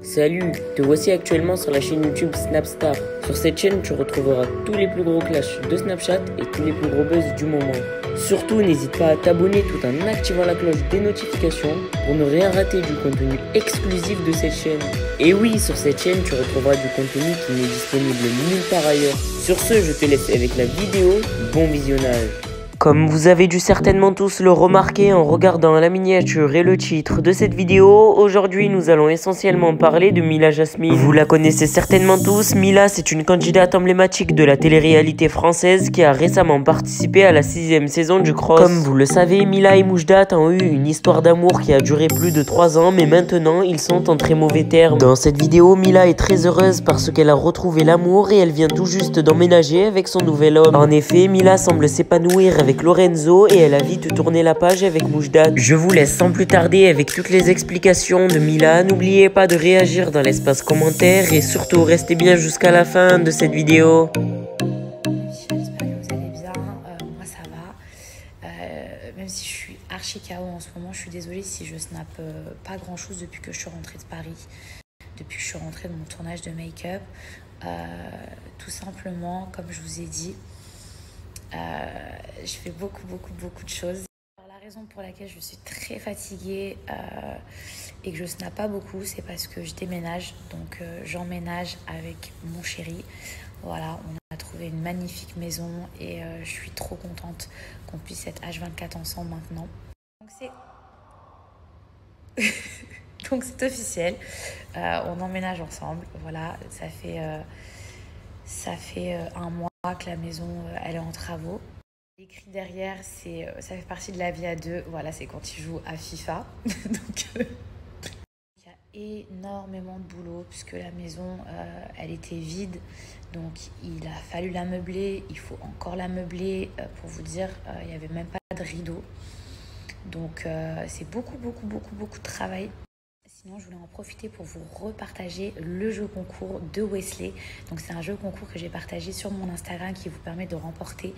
Salut, te voici actuellement sur la chaîne YouTube Snapstar. Sur cette chaîne, tu retrouveras tous les plus gros clashs de Snapchat et tous les plus gros buzz du moment. Surtout, n'hésite pas à t'abonner tout en activant la cloche des notifications pour ne rien rater du contenu exclusif de cette chaîne. Et oui, sur cette chaîne, tu retrouveras du contenu qui n'est disponible nulle part ailleurs. Sur ce, je te laisse avec la vidéo. Bon visionnage. Comme vous avez dû certainement tous le remarquer en regardant la miniature et le titre de cette vidéo, aujourd'hui nous allons essentiellement parler de Mila Jasmine. Vous la connaissez certainement tous, Mila c'est une candidate emblématique de la télé-réalité française qui a récemment participé à la 6e saison du Cross. Comme vous le savez, Mila et Moujdat ont eu une histoire d'amour qui a duré plus de 3 ans, mais maintenant ils sont en très mauvais termes. Dans cette vidéo, Mila est très heureuse parce qu'elle a retrouvé l'amour et elle vient tout juste d'emménager avec son nouvel homme. En effet, Mila semble s'épanouir avec Lorenzo et elle a vite tourné la page avec Moujdat. Je vous laisse sans plus tarder avec toutes les explications de Mila. N'oubliez pas de réagir dans l'espace commentaire et surtout restez bien jusqu'à la fin de cette vidéo. J'espère que vous allez bien, moi ça va, même si je suis archi KO en ce moment, je suis désolée si je snap pas grand chose depuis que je suis rentrée de Paris, depuis que je suis rentrée de mon tournage de make-up, tout simplement comme je vous ai dit, je fais beaucoup de choses. Alors, la raison pour laquelle je suis très fatiguée et que je snap pas beaucoup, c'est parce que je déménage, donc j'emménage avec mon chéri. Voilà, on a trouvé une magnifique maison et je suis trop contente qu'on puisse être H24 ensemble maintenant. Donc c'est officiel, on emménage ensemble. Voilà, ça fait un mois que la maison elle est en travaux. Écrit derrière, ça fait partie de la vie à deux. Voilà, c'est quand il joue à FIFA. Donc il y a énormément de boulot puisque la maison elle était vide. Donc il a fallu la meubler. Il faut encore la meubler. Pour vous dire, il n'y avait même pas de rideau. Donc c'est beaucoup de travail. Sinon, je voulais en profiter pour vous repartager le jeu concours de Wesley. Donc, c'est un jeu concours que j'ai partagé sur mon Instagram qui vous permet de remporter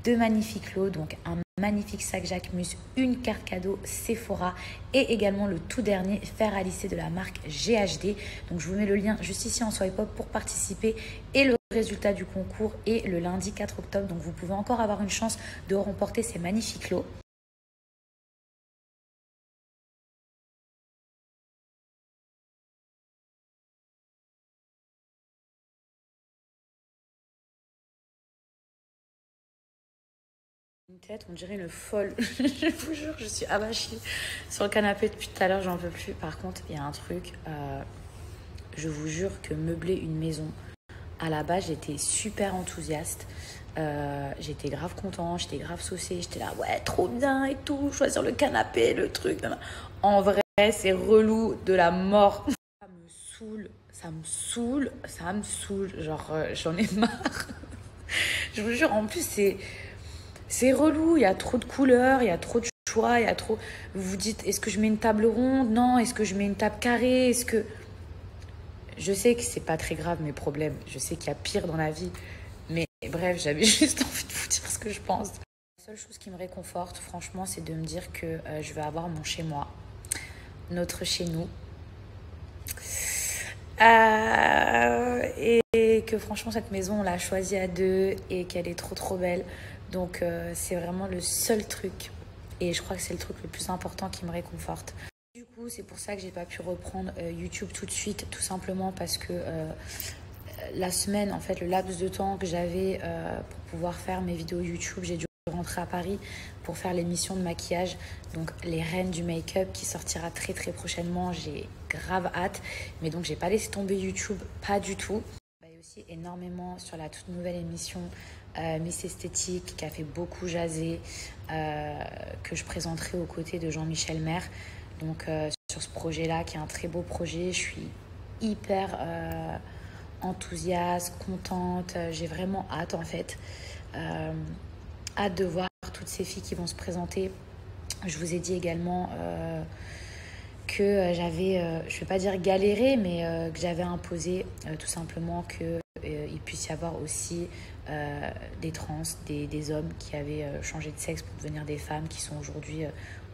2 magnifiques lots. Donc, un magnifique sac Jacquemus, une carte cadeau Sephora et également le tout dernier fer à lisser de la marque GHD. Donc, je vous mets le lien juste ici en swipe up pour participer et le résultat du concours est le lundi 4 octobre. Donc, vous pouvez encore avoir une chance de remporter ces magnifiques lots. Une tête, on dirait une folle. Je vous jure, je suis abâchée sur le canapé depuis tout à l'heure, j'en peux plus. Par contre, il y a un truc, je vous jure que meubler une maison, à la base, j'étais super enthousiaste. J'étais grave content, j'étais grave saucée, j'étais là, ouais, trop bien et tout, choisir le canapé, le truc. En vrai, c'est relou de la mort. Ça me saoule. Genre, j'en ai marre. Je vous jure, en plus, c'est relou, il y a trop de couleurs, il y a trop de choix, il y a trop... Vous vous dites, est-ce que je mets une table ronde? Non, est-ce que je mets une table carrée? Est-ce que... Je sais que c'est pas très grave mes problèmes, je sais qu'il y a pire dans la vie, mais bref, j'avais juste envie de vous dire ce que je pense. La seule chose qui me réconforte, franchement, c'est de me dire que je vais avoir mon chez-moi, notre chez-nous. Et que franchement, cette maison, on l'a choisie à deux et qu'elle est trop belle. Donc c'est vraiment le seul truc et je crois que c'est le truc le plus important qui me réconforte. Du coup, c'est pour ça que j'ai pas pu reprendre YouTube tout de suite, tout simplement parce que la semaine, en fait, le laps de temps que j'avais pour pouvoir faire mes vidéos YouTube, j'ai dû rentrer à Paris pour faire l'émission de maquillage, donc les reines du make-up qui sortira très prochainement. J'ai grave hâte, mais donc j'ai pas laissé tomber YouTube, pas du tout. Et aussi énormément sur la toute nouvelle émission Miss Esthétique qui a fait beaucoup jaser, que je présenterai aux côtés de Jean-Michel Maire. Donc sur ce projet-là, qui est un très beau projet, je suis hyper enthousiaste, contente. J'ai vraiment hâte en fait. Hâte de voir toutes ces filles qui vont se présenter. Je vous ai dit également que j'avais, je ne vais pas dire galéré, mais que j'avais imposé tout simplement qu'il puisse y avoir aussi des trans, des hommes qui avaient changé de sexe pour devenir des femmes, qui sont aujourd'hui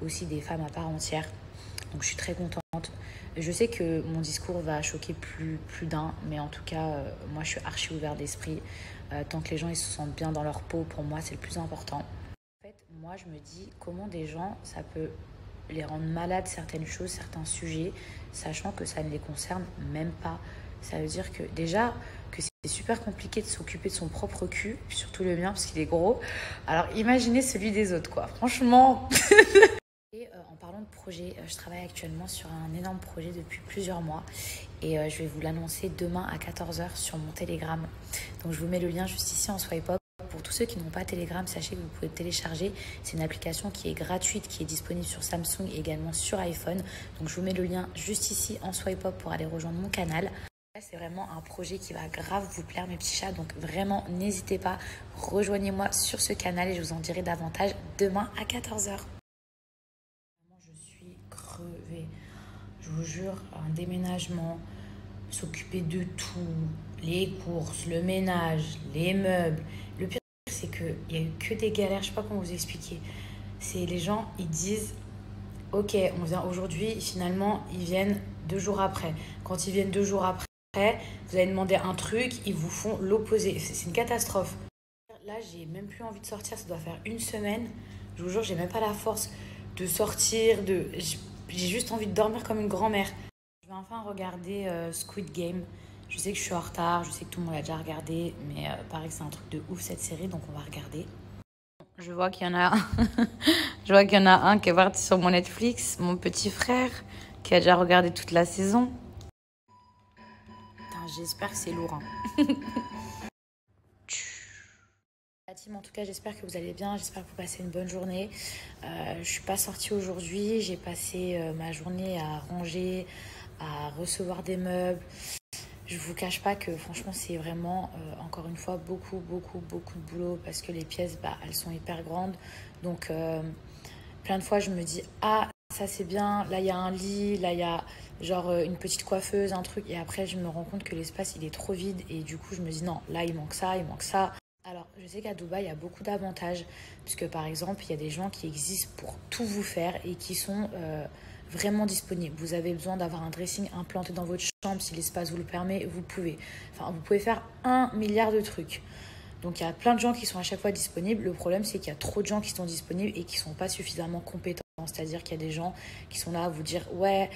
aussi des femmes à part entière. Donc je suis très contente. Je sais que mon discours va choquer plus d'un, mais en tout cas, moi, je suis archi ouvert d'esprit. Tant que les gens ils se sentent bien dans leur peau, pour moi, c'est le plus important. En fait, moi, je me dis comment des gens, ça peut les rendre malades, certaines choses, certains sujets, sachant que ça ne les concerne même pas. Ça veut dire que déjà, que c'est super compliqué de s'occuper de son propre cul, surtout le mien parce qu'il est gros. Alors imaginez celui des autres, quoi. Franchement. Et en parlant de projet, je travaille actuellement sur un énorme projet depuis plusieurs mois et je vais vous l'annoncer demain à 14h sur mon Telegram. Donc je vous mets le lien juste ici en swipe up. Pour tous ceux qui n'ont pas Telegram, sachez que vous pouvez télécharger. C'est une application qui est gratuite, qui est disponible sur Samsung et également sur iPhone. Donc je vous mets le lien juste ici en swipe up pour aller rejoindre mon canal. C'est vraiment un projet qui va grave vous plaire mes petits chats, donc vraiment n'hésitez pas, rejoignez-moi sur ce canal et je vous en dirai davantage demain à 14h. Je suis crevée, je vous jure, un déménagement, s'occuper de tout, les courses, le ménage, les meubles. Le pire c'est qu'il n'y a eu que des galères, je sais pas comment vous expliquer. C'est les gens, ils disent ok, on vient aujourd'hui, finalement ils viennent 2 jours après. Quand ils viennent 2 jours après, vous allez demander un truc, ils vous font l'opposé. C'est une catastrophe. Là, j'ai même plus envie de sortir. Ça doit faire 1 semaine. Je vous jure, j'ai même pas la force de sortir. J'ai juste envie de dormir comme une grand-mère. Je vais enfin regarder Squid Game. Je sais que je suis en retard. Je sais que tout le monde l'a déjà regardé. Mais pareil que c'est un truc de ouf cette série. Donc, on va regarder. Je vois qu'il y en a je vois qu'il y en a un qui est parti sur mon Netflix. Mon petit frère qui a déjà regardé toute la saison. J'espère que c'est lourd. La team, en tout cas, j'espère que vous allez bien. J'espère que vous passez une bonne journée. Je suis pas sortie aujourd'hui. J'ai passé ma journée à ranger, à recevoir des meubles. Je vous cache pas que franchement, c'est vraiment, encore une fois, beaucoup de boulot parce que les pièces, elles sont hyper grandes. Donc, plein de fois, je me dis, ah, ça c'est bien. Là, il y a un lit. Là, il y a genre une petite coiffeuse, un truc. Et après, je me rends compte que l'espace, il est trop vide. Et du coup, je me dis, non, là, il manque ça, il manque ça. Alors, je sais qu'à Dubaï, il y a beaucoup d'avantages. Puisque, par exemple, il y a des gens qui existent pour tout vous faire et qui sont vraiment disponibles. Vous avez besoin d'avoir un dressing implanté dans votre chambre. Si l'espace vous le permet, vous pouvez. Enfin, vous pouvez faire 1 milliard de trucs. Donc, il y a plein de gens qui sont à chaque fois disponibles. Le problème, c'est qu'il y a trop de gens qui sont disponibles et qui ne sont pas suffisamment compétents. C'est-à-dire qu'il y a des gens qui sont là à vous dire « Ouais,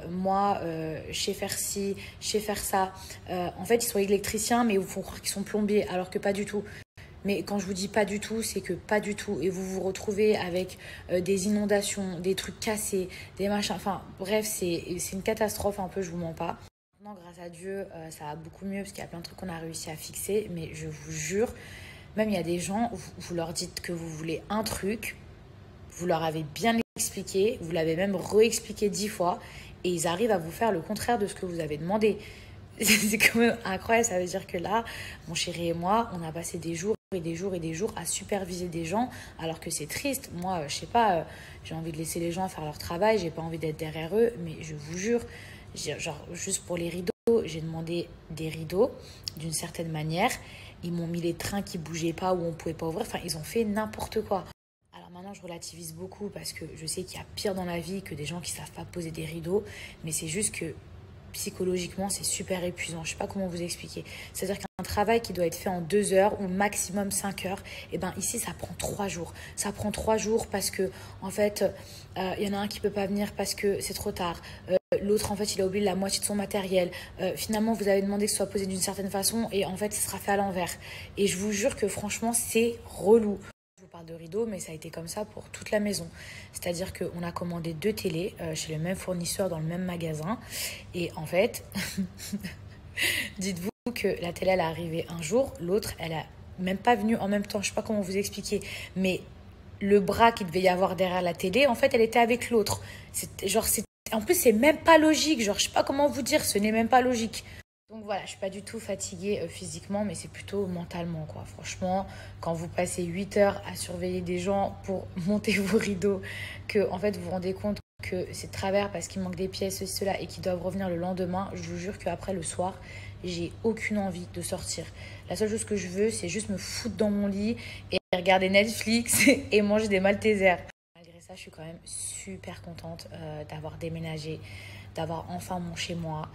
moi, je sais faire ci, je sais faire ça. » En fait, ils sont électriciens, mais ils vous font croire qu'ils sont plombiers, alors que pas du tout. Mais quand je vous dis pas du tout, c'est que pas du tout. Et vous vous retrouvez avec des inondations, des trucs cassés, des machins. Enfin, bref, c'est une catastrophe un peu, je vous mens pas. Maintenant, grâce à Dieu, ça va beaucoup mieux parce qu'il y a plein de trucs qu'on a réussi à fixer. Mais je vous jure, même il y a des gens, vous leur dites que vous voulez un truc, vous leur avez bien expliqué, vous l'avez même réexpliqué 10 fois et ils arrivent à vous faire le contraire de ce que vous avez demandé. C'est quand même incroyable, ça veut dire que là, mon chéri et moi, on a passé des jours et des jours et des jours à superviser des gens alors que c'est triste. Moi, je sais pas, j'ai envie de laisser les gens faire leur travail, j'ai pas envie d'être derrière eux, mais je vous jure, genre juste pour les rideaux, j'ai demandé des rideaux d'une certaine manière. Ils m'ont mis les trains qui bougeaient pas ou on pouvait pas ouvrir, enfin ils ont fait n'importe quoi. Maintenant, je relativise beaucoup parce que je sais qu'il y a pire dans la vie que des gens qui ne savent pas poser des rideaux. Mais c'est juste que psychologiquement, c'est super épuisant. Je ne sais pas comment vous expliquer. C'est-à-dire qu'un travail qui doit être fait en 2 heures ou maximum 5 heures, et ben ici, ça prend 3 jours. Ça prend 3 jours parce que, en fait, y en a un qui ne peut pas venir parce que c'est trop tard. L'autre, en fait, il a oublié la moitié de son matériel. Finalement, vous avez demandé que ce soit posé d'une certaine façon et en fait, ça sera fait à l'envers. Et je vous jure que franchement, c'est relou. De rideaux, mais ça a été comme ça pour toute la maison. C'est-à-dire qu'on a commandé 2 télés chez le même fournisseur dans le même magasin. Et en fait, dites-vous que la télé, elle est arrivée un jour, l'autre, elle a même pas venu en même temps. Je sais pas comment vous expliquer, mais le bras qu'il devait y avoir derrière la télé, en fait, elle était avec l'autre. En plus, c'est même pas logique. Genre, je sais pas comment vous dire, ce n'est même pas logique. Donc voilà, je suis pas du tout fatiguée physiquement, mais c'est plutôt mentalement, quoi. Franchement, quand vous passez 8 heures à surveiller des gens pour monter vos rideaux, que en fait vous vous rendez compte que c'est de travers parce qu'il manque des pièces, ceci, cela, et qu'ils doivent revenir le lendemain, je vous jure qu'après le soir, j'ai aucune envie de sortir. La seule chose que je veux, c'est juste me foutre dans mon lit et regarder Netflix et manger des Maltesers. Malgré ça, je suis quand même super contente d'avoir déménagé, d'avoir enfin mon chez-moi,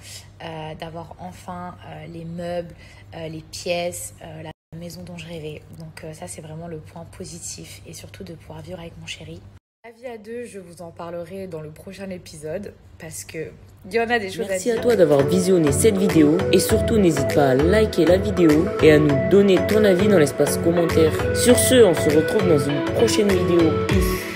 d'avoir enfin les meubles, les pièces, la maison dont je rêvais. Donc ça, c'est vraiment le point positif et surtout de pouvoir vivre avec mon chéri. La vie à deux, je vous en parlerai dans le prochain épisode parce que il y en a des choses à dire. Merci à toi d'avoir visionné cette vidéo et surtout n'hésite pas à liker la vidéo et à nous donner ton avis dans l'espace commentaire. Sur ce, on se retrouve dans une prochaine vidéo. Peace.